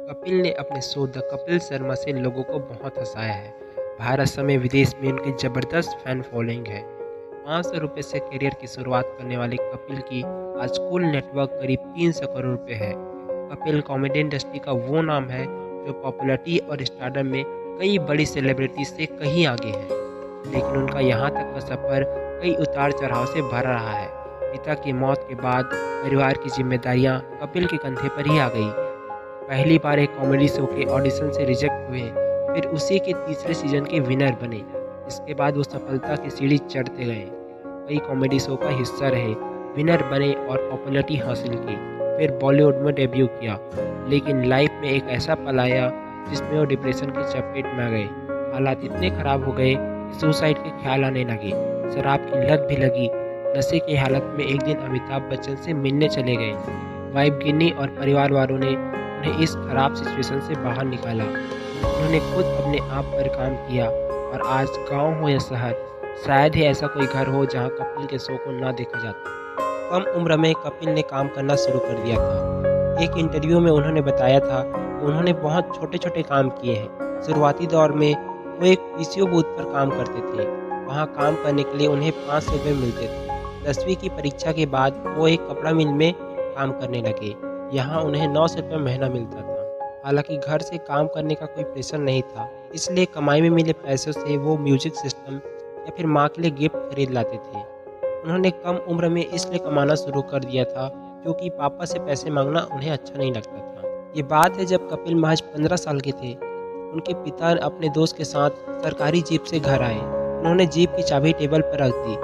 कपिल ने अपने show the Kapil Sharma से लोगों को बहुत हंसाया है। भारत समेत विदेश में उनकी जबरदस्त फैन फॉलोइंग है। 500 रुपये से करियर की शुरुआत करने वाले कपिल की आज कुल नेटवर्क करीब 300 करोड़ रुपए है। कपिल कॉमेडी इंडस्ट्री का वो नाम है जो पॉपुलैरिटी और स्टारडम में कई बड़ी सेलिब्रिटी से कहीं आगे है। लेकिन उनका यहाँ तक का सफ़र कई उतार चढ़ाव से भरा रहा है। पिता की मौत के बाद परिवार की जिम्मेदारियाँ कपिल के कंधे पर ही आ गई। पहली बार एक कॉमेडी शो के ऑडिशन से रिजेक्ट हुए, फिर उसी के तीसरे सीजन के विनर बने। इसके बाद वो सफलता की सीढ़ी चढ़ते गए, कई कॉमेडी शो का हिस्सा रहे, विनर बने और पॉपुलैरिटी हासिल की। फिर बॉलीवुड में डेब्यू किया, लेकिन लाइफ में एक ऐसा पल आया जिसमें वो डिप्रेशन की चपेट में आ गए। हालात इतने खराब हो गए कि सुसाइड के ख्याल आने लगे, शराब की लत भी लगी। नशे की हालत में एक दिन अमिताभ बच्चन से मिलने चले गए। वाइफ गिन्नी और परिवार वालों ने उन्हें इस खराब सिचुएशन से बाहर निकाला। उन्होंने खुद अपने आप पर काम किया और आज गांव हो या शहर, शायद ही ऐसा कोई घर हो जहां कपिल के शो को ना देखा जाता। कम उम्र में कपिल ने काम करना शुरू कर दिया था। एक इंटरव्यू में उन्होंने बताया था कि उन्होंने बहुत छोटे छोटे काम किए हैं। शुरुआती दौर में वो एक पीसीओ बूथ पर काम करते थे। वहाँ काम करने के लिए उन्हें 500 रुपये मिलते थे। 10वीं की परीक्षा के बाद वो एक कपड़ा मिल में काम करने लगे। यहाँ उन्हें 900 रुपये महीना मिलता था। हालांकि घर से काम करने का कोई प्रेशर नहीं था, इसलिए कमाई में मिले पैसों से वो म्यूजिक सिस्टम या फिर माँ के लिए गिफ्ट खरीद लाते थे। उन्होंने कम उम्र में इसलिए कमाना शुरू कर दिया था क्योंकि पापा से पैसे मांगना उन्हें अच्छा नहीं लगता था। ये बात है जब कपिल महज 15 साल के थे। उनके पिता अपने दोस्त के साथ सरकारी जीप से घर आए। उन्होंने जीप की चाबी टेबल पर रख दी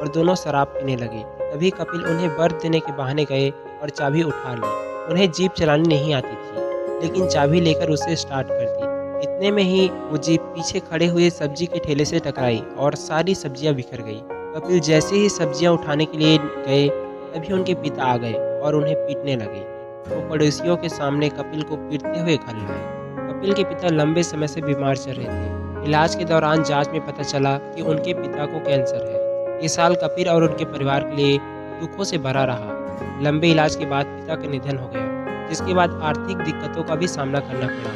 और दोनों शराब पीने लगे। तभी कपिल उन्हें बर्फ देने के बहाने गए और चाबी उठा ली। उन्हें जीप चलानी नहीं आती थी, लेकिन चाबी लेकर उसे स्टार्ट कर दी। इतने में ही वो जीप पीछे खड़े हुए सब्जी के ठेले से टकराई और सारी सब्जियां बिखर गई। कपिल जैसे ही सब्जियां उठाने के लिए गए, तभी उनके पिता आ गए और उन्हें पीटने लगे। वो पड़ोसियों के सामने कपिल को पीटते हुए घर लाए। कपिल के पिता लंबे समय से बीमार चल रहे थे। इलाज के दौरान जांच में पता चला कि उनके पिता को कैंसर है। ये साल कपिल और उनके परिवार के लिए दुखों से भरा रहा। लंबे इलाज के बाद पिता का निधन हो गया, जिसके बाद आर्थिक दिक्कतों का भी सामना करना पड़ा।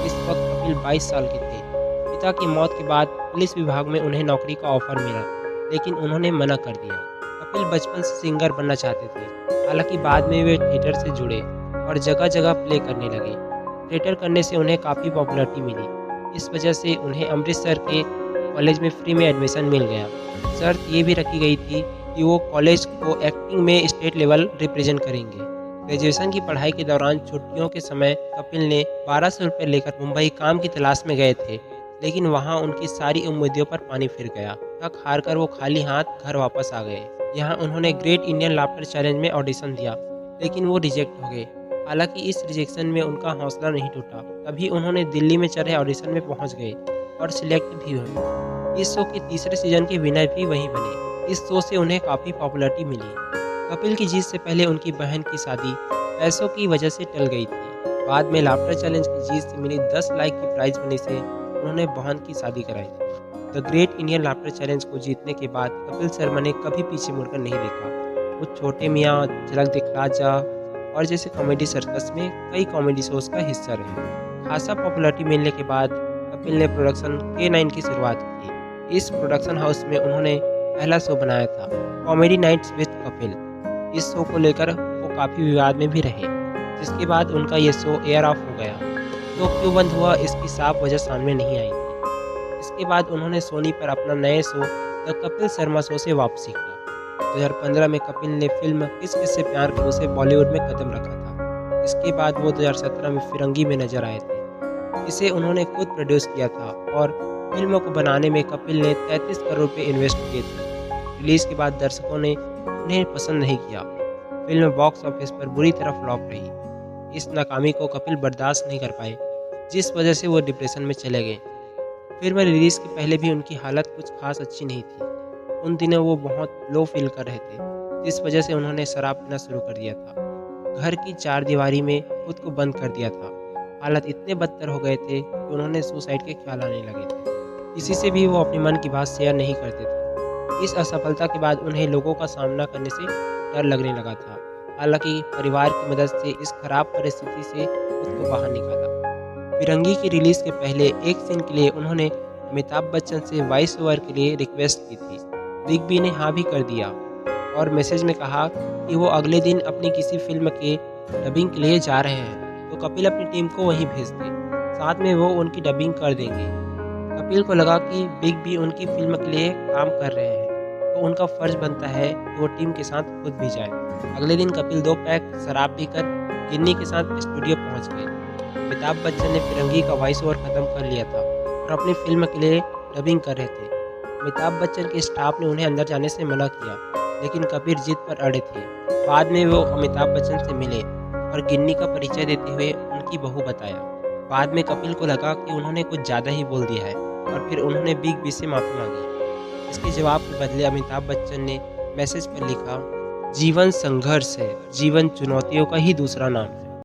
इस वक्त कपिल 22 साल के थे। पिता की मौत के बाद पुलिस विभाग में उन्हें नौकरी का ऑफर मिला, लेकिन उन्होंने मना कर दिया। कपिल बचपन से सिंगर बनना चाहते थे। हालांकि बाद में वे थिएटर से जुड़े और जगह जगह प्ले करने लगे। थिएटर करने से उन्हें काफ़ी पॉपुलैरिटी मिली। इस वजह से उन्हें अमृतसर के कॉलेज में फ्री में एडमिशन मिल गया। शर्त ये भी रखी गई थी कि वो कॉलेज को एक्टिंग में स्टेट लेवल रिप्रेजेंट करेंगे। ग्रेजुएशन की पढ़ाई के दौरान छुट्टियों के समय कपिल ने 1200 रुपये लेकर मुंबई काम की तलाश में गए थे, लेकिन वहां उनकी सारी उम्मीदों पर पानी फिर गया। थक हार कर वो खाली हाथ घर वापस आ गए। यहाँ उन्होंने ग्रेट इंडियन लाफ्टर चैलेंज में ऑडिशन दिया, लेकिन वो रिजेक्ट हो गए। हालांकि इस रिजेक्शन में उनका हौसला नहीं टूटा। तभी उन्होंने दिल्ली में चल रहे ऑडिशन में पहुँच गए और सिलेक्ट भी हुए। इस शो के तीसरे सीजन के विनर भी वहीं बने। इस शो से उन्हें काफ़ी पॉपुलैरिटी मिली। कपिल की जीत से पहले उनकी बहन की शादी पैसों की वजह से टल गई थी। बाद में लाफ्टर चैलेंज की जीत से मिली 10 लाख की प्राइज मनी से उन्होंने बहन की शादी कराई थी। The great Indian laughter challenge को जीतने के बाद कपिल शर्मा ने कभी पीछे मुड़कर नहीं देखा। वो छोटे मियाँ, झलक दिखला जा और जैसे कॉमेडी सर्कस में कई कॉमेडी शोज का हिस्सा रहे। खासा पॉपुलैरिटी मिलने के बाद कपिल ने प्रोडक्शन K9 की शुरुआत की। इस प्रोडक्शन हाउस में उन्होंने पहला शो बनाया था, कॉमेडी नाइट्स विद कपिल। इस शो को लेकर वो काफ़ी विवाद में भी रहे, जिसके बाद उनका ये शो एयर ऑफ हो गया। तो क्यों बंद हुआ, इसकी साफ वजह सामने नहीं आई थी। इसके बाद उन्होंने सोनी पर अपना नए show the Kapil Sharma show से वापसी की। 2015 में कपिल ने फिल्म किस किस से प्यार करूं से बॉलीवुड में कदम रखा था। इसके बाद वो 2017 में फिरंगी में नजर आए थे। इसे उन्होंने खुद प्रोड्यूस किया था और फिल्म को बनाने में कपिल ने 33 करोड़ रुपये इन्वेस्ट किए थे। रिलीज़ के बाद दर्शकों ने उन्हें पसंद नहीं किया। फिल्म बॉक्स ऑफिस पर बुरी तरह फ्लॉप रही। इस नाकामी को कपिल बर्दाश्त नहीं कर पाए, जिस वजह से वो डिप्रेशन में चले गए। फिल्म रिलीज़ के पहले भी उनकी हालत कुछ खास अच्छी नहीं थी। उन दिनों वो बहुत लो फील कर रहे थे, जिस वजह से उन्होंने शराब पीना शुरू कर दिया था। घर की चार दीवारी में खुद को बंद कर दिया था। हालत इतने बदतर हो गए थे कि उन्होंने सुसाइड के ख्याल आने लगे थे। किसी से भी वो अपने मन की बात शेयर नहीं करते थे। इस असफलता के बाद उन्हें लोगों का सामना करने से डर लगने लगा था। हालांकि परिवार की मदद से इस खराब परिस्थिति से खुद को बाहर निकाला। फिरंगी की रिलीज के पहले एक सीन के लिए उन्होंने अमिताभ बच्चन से वॉइस ओवर के लिए रिक्वेस्ट की थी। बिग बी ने हाँ भी कर दिया और मैसेज में कहा कि वो अगले दिन अपनी किसी फिल्म के डबिंग के लिए जा रहे हैं, तो कपिल अपनी टीम को वहीं भेज दे, साथ में वो उनकी डबिंग कर देंगे। कपिल को लगा कि बिग बी उनकी फिल्म के लिए काम कर रहे हैं, तो उनका फर्ज बनता है कि वो टीम के साथ खुद भी जाए। अगले दिन कपिल 2 पैक शराब पीकर गिन्नी के साथ स्टूडियो पहुंच गए। अमिताभ बच्चन ने फिरंगी का वॉइस ओवर खत्म कर लिया था और अपनी फिल्म के लिए डबिंग कर रहे थे। अमिताभ बच्चन के स्टाफ ने उन्हें अंदर जाने से मना किया, लेकिन कपिल जिद पर अड़े थे। बाद में वो अमिताभ बच्चन से मिले और गिन्नी का परिचय देते हुए उनकी बहू बताया। बाद में कपिल को लगा कि उन्होंने कुछ ज़्यादा ही बोल दिया है और फिर उन्होंने बिग बी से माफ़ी मांगी। इसके जवाब के बदले अमिताभ बच्चन ने मैसेज पर लिखा, जीवन संघर्ष है, जीवन चुनौतियों का ही दूसरा नाम है।